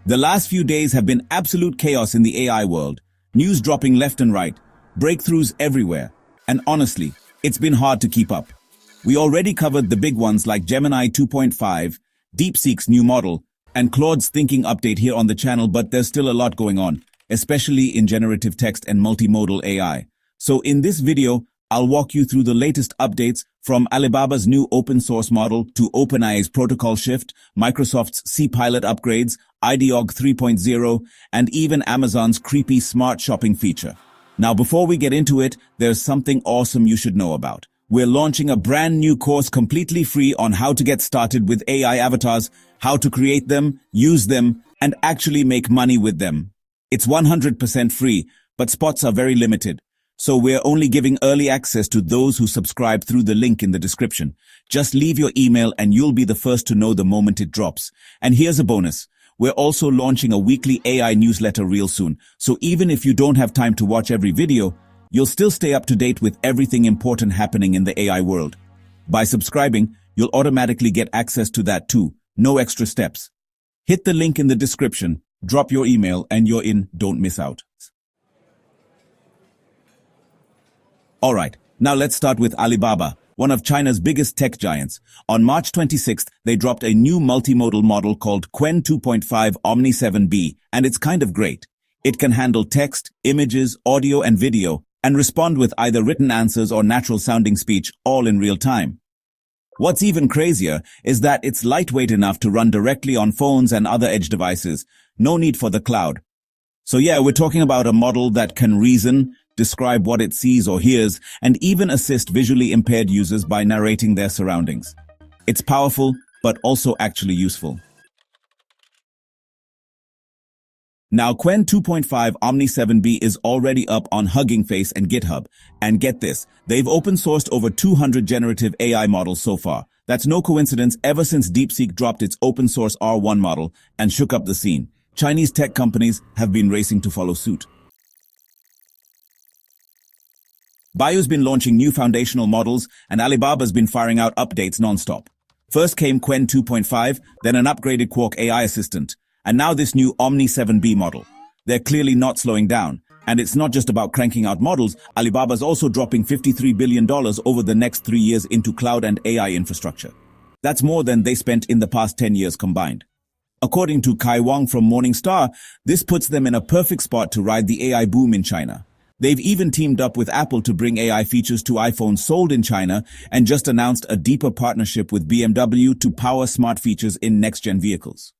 The last few days have been absolute chaos in the AI world. News dropping left and right, breakthroughs everywhere. And honestly, it's been hard to keep up. We already covered the big ones like Gemini 2.5, DeepSeek's new model, and Claude's thinking update here on the channel, but there's still a lot going on, especially in generative text and multimodal AI. So in this video, I'll walk you through the latest updates from Alibaba's new open source model to OpenAI's protocol shift, Microsoft's Copilot upgrades, Ideogram 3.0, and even Amazon's creepy smart shopping feature. Now, before we get into it, there's something awesome you should know about. We're launching a brand new course completely free on how to get started with AI avatars, how to create them, use them, and actually make money with them. It's 100% free, but spots are very limited. So we're only giving early access to those who subscribe through the link in the description. Just leave your email and you'll be the first to know the moment it drops. And here's a bonus. We're also launching a weekly AI newsletter real soon. So even if you don't have time to watch every video, you'll still stay up to date with everything important happening in the AI world. By subscribing, you'll automatically get access to that too. No extra steps. Hit the link in the description, drop your email, and you're in. Don't miss out. Alright, now let's start with Alibaba, one of China's biggest tech giants. On March 26th, they dropped a new multimodal model called Qwen 2.5 Omni 7B, and it's kind of great. It can handle text, images, audio, and video, and respond with either written answers or natural-sounding speech, all in real time. What's even crazier is that it's lightweight enough to run directly on phones and other edge devices. No need for the cloud. So yeah, we're talking about a model that can reason, describe what it sees or hears, and even assist visually impaired users by narrating their surroundings. It's powerful, but also actually useful. Now, Qwen 2.5 Omni 7B is already up on Hugging Face and GitHub. And get this, they've open-sourced over 200 generative AI models so far. That's no coincidence ever since DeepSeek dropped its open-source R1 model and shook up the scene. Chinese tech companies have been racing to follow suit. Baidu's been launching new foundational models, and Alibaba's been firing out updates non-stop. First came Qwen 2.5, then an upgraded Quark AI assistant, and now this new Omni 7B model. They're clearly not slowing down, and it's not just about cranking out models. Alibaba's also dropping $53 billion over the next 3 years into cloud and AI infrastructure. That's more than they spent in the past 10 years combined. According to Kai Wang from Morningstar, this puts them in a perfect spot to ride the AI boom in China. They've even teamed up with Apple to bring AI features to iPhones sold in China and just announced a deeper partnership with BMW to power smart features in next-gen vehicles.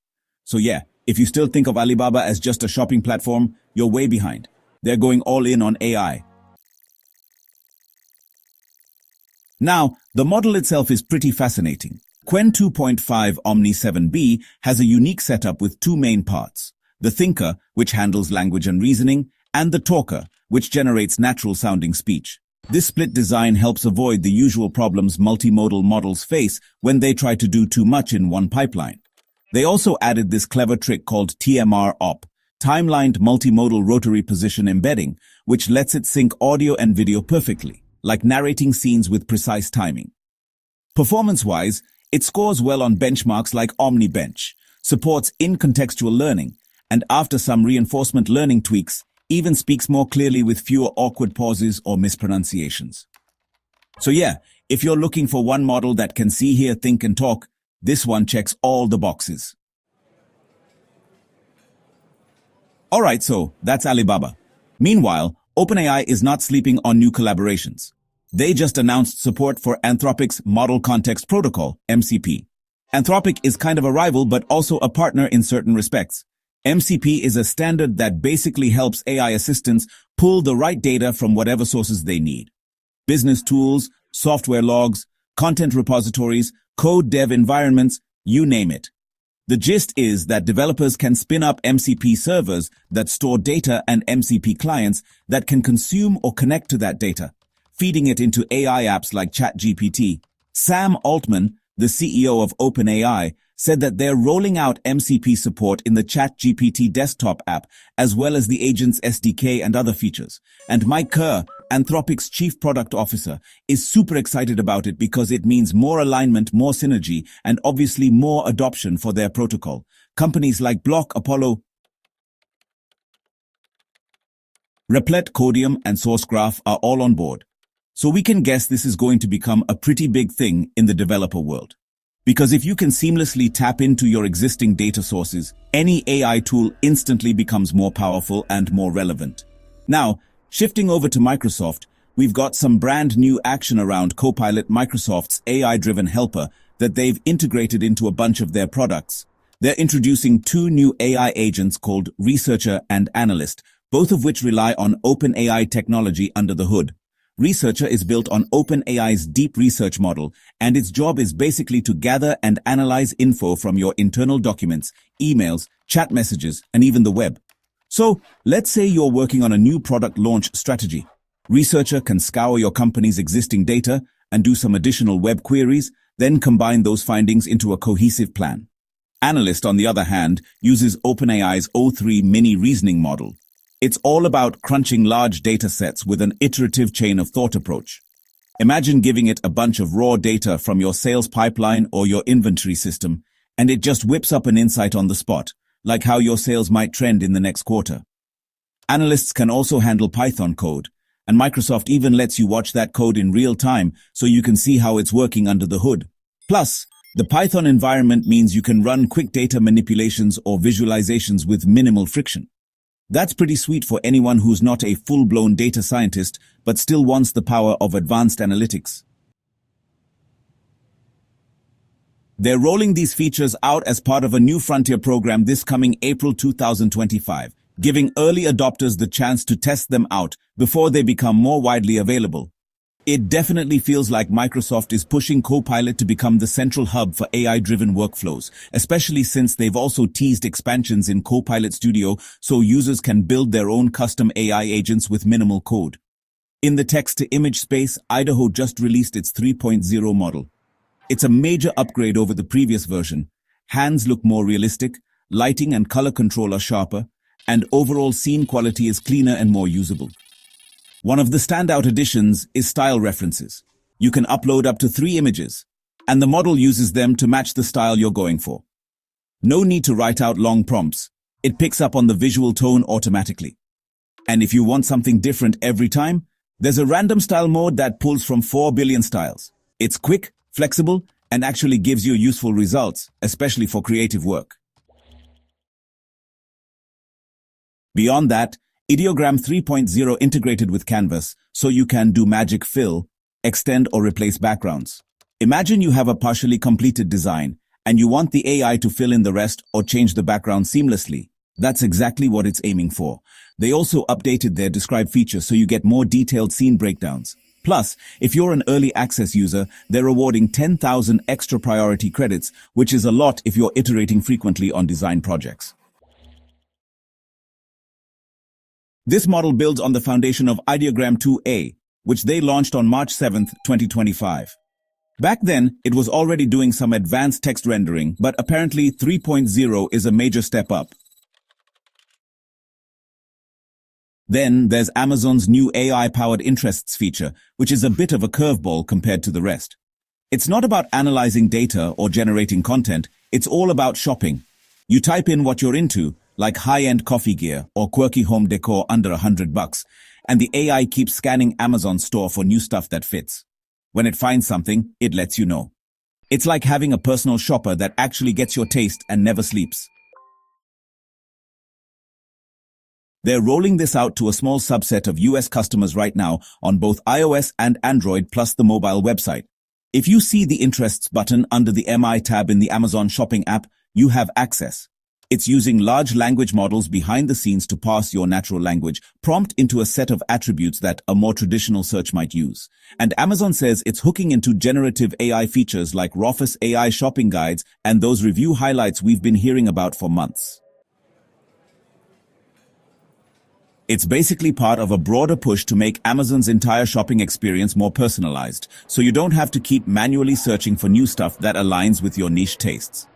So yeah, if you still think of Alibaba as just a shopping platform, you're way behind. They're going all in on AI. Now, the model itself is pretty fascinating. Qwen 2.5 Omni 7B has a unique setup with two main parts: the thinker, which handles language and reasoning, and the talker, which generates natural-sounding speech. This split design helps avoid the usual problems multimodal models face when they try to do too much in one pipeline. They also added this clever trick called TMR-OP, timelined multimodal rotary position embedding, which lets it sync audio and video perfectly, like narrating scenes with precise timing. Performance-wise, it scores well on benchmarks like OmniBench, supports in-contextual learning, and after some reinforcement learning tweaks, even speaks more clearly with fewer awkward pauses or mispronunciations. So yeah, if you're looking for one model that can see, hear, think, and talk, this one checks all the boxes. Alright, so that's Alibaba. Meanwhile, OpenAI is not sleeping on new collaborations. They just announced support for Anthropic's Model Context Protocol, MCP. Anthropic is kind of a rival but also a partner in certain respects. MCP is a standard that basically helps AI assistants pull the right data from whatever sources they need. Business tools, software logs, content repositories, code dev environments, you name it. The gist is that developers can spin up MCP servers that store data and MCP clients that can consume or connect to that data, feeding it into AI apps like ChatGPT. Sam Altman, the CEO of OpenAI, said that they're rolling out MCP support in the ChatGPT desktop app, as well as the agent's SDK and other features. And Mike Kerr, Anthropic's chief product officer, is super excited about it because it means more alignment, more synergy, and obviously more adoption for their protocol. Companies like Block, Apollo, Replit, Codium, and SourceGraph are all on board. So we can guess this is going to become a pretty big thing in the developer world. Because if you can seamlessly tap into your existing data sources, any AI tool instantly becomes more powerful and more relevant. Now, shifting over to Microsoft, we've got some brand new action around Copilot, Microsoft's AI-driven helper that they've integrated into a bunch of their products. They're introducing two new AI agents called Researcher and Analyst, both of which rely on OpenAI technology under the hood. Researcher is built on OpenAI's deep research model, and its job is basically to gather and analyze info from your internal documents, emails, chat messages, and even the web. So, let's say you're working on a new product launch strategy. Researcher can scour your company's existing data and do some additional web queries, then combine those findings into a cohesive plan. Analyst, on the other hand, uses OpenAI's O3 mini reasoning model. It's all about crunching large data sets with an iterative chain of thought approach. Imagine giving it a bunch of raw data from your sales pipeline or your inventory system, and it just whips up an insight on the spot, like how your sales might trend in the next quarter. Analysts can also handle Python code, and Microsoft even lets you watch that code in real time so you can see how it's working under the hood. Plus, the Python environment means you can run quick data manipulations or visualizations with minimal friction. That's pretty sweet for anyone who's not a full-blown data scientist but still wants the power of advanced analytics. They're rolling these features out as part of a new Frontier program this coming April 2025, giving early adopters the chance to test them out before they become more widely available. It definitely feels like Microsoft is pushing Copilot to become the central hub for AI-driven workflows, especially since they've also teased expansions in Copilot Studio so users can build their own custom AI agents with minimal code. In the text-to-image space, Idaho just released its 3.0 model. It's a major upgrade over the previous version. Hands look more realistic, lighting and color control are sharper, and overall scene quality is cleaner and more usable. One of the standout additions is style references. You can upload up to 3 images, and the model uses them to match the style you're going for. No need to write out long prompts. It picks up on the visual tone automatically. And if you want something different every time, there's a random style mode that pulls from 4 billion styles. It's quick, flexible, and actually gives you useful results, especially for creative work. Beyond that, Ideogram 3.0 integrated with Canvas, so you can do magic fill, extend or replace backgrounds. Imagine you have a partially completed design, and you want the AI to fill in the rest or change the background seamlessly. That's exactly what it's aiming for. They also updated their describe feature so you get more detailed scene breakdowns. Plus, if you're an early access user, they're awarding 10,000 extra priority credits, which is a lot if you're iterating frequently on design projects. This model builds on the foundation of Ideogram 2A, which they launched on March 7, 2025. Back then, it was already doing some advanced text rendering, but apparently 3.0 is a major step up. Then there's Amazon's new AI-powered interests feature, which is a bit of a curveball compared to the rest. It's not about analyzing data or generating content, it's all about shopping. You type in what you're into, like high-end coffee gear or quirky home decor under $100, and the AI keeps scanning Amazon's store for new stuff that fits. When it finds something, it lets you know. It's like having a personal shopper that actually gets your taste and never sleeps. They're rolling this out to a small subset of US customers right now on both iOS and Android plus the mobile website. If you see the Interests button under the MI tab in the Amazon shopping app, you have access. It's using large language models behind the scenes to parse your natural language prompt into a set of attributes that a more traditional search might use. And Amazon says it's hooking into generative AI features like Rofus AI shopping guides and those review highlights we've been hearing about for months. It's basically part of a broader push to make Amazon's entire shopping experience more personalized, so you don't have to keep manually searching for new stuff that aligns with your niche tastes.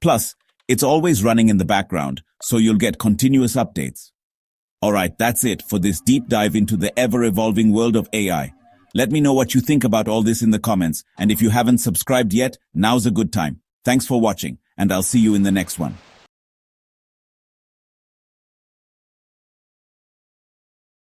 Plus, it's always running in the background, so you'll get continuous updates. Alright, that's it for this deep dive into the ever-evolving world of AI. Let me know what you think about all this in the comments, and if you haven't subscribed yet, now's a good time. Thanks for watching, and I'll see you in the next one.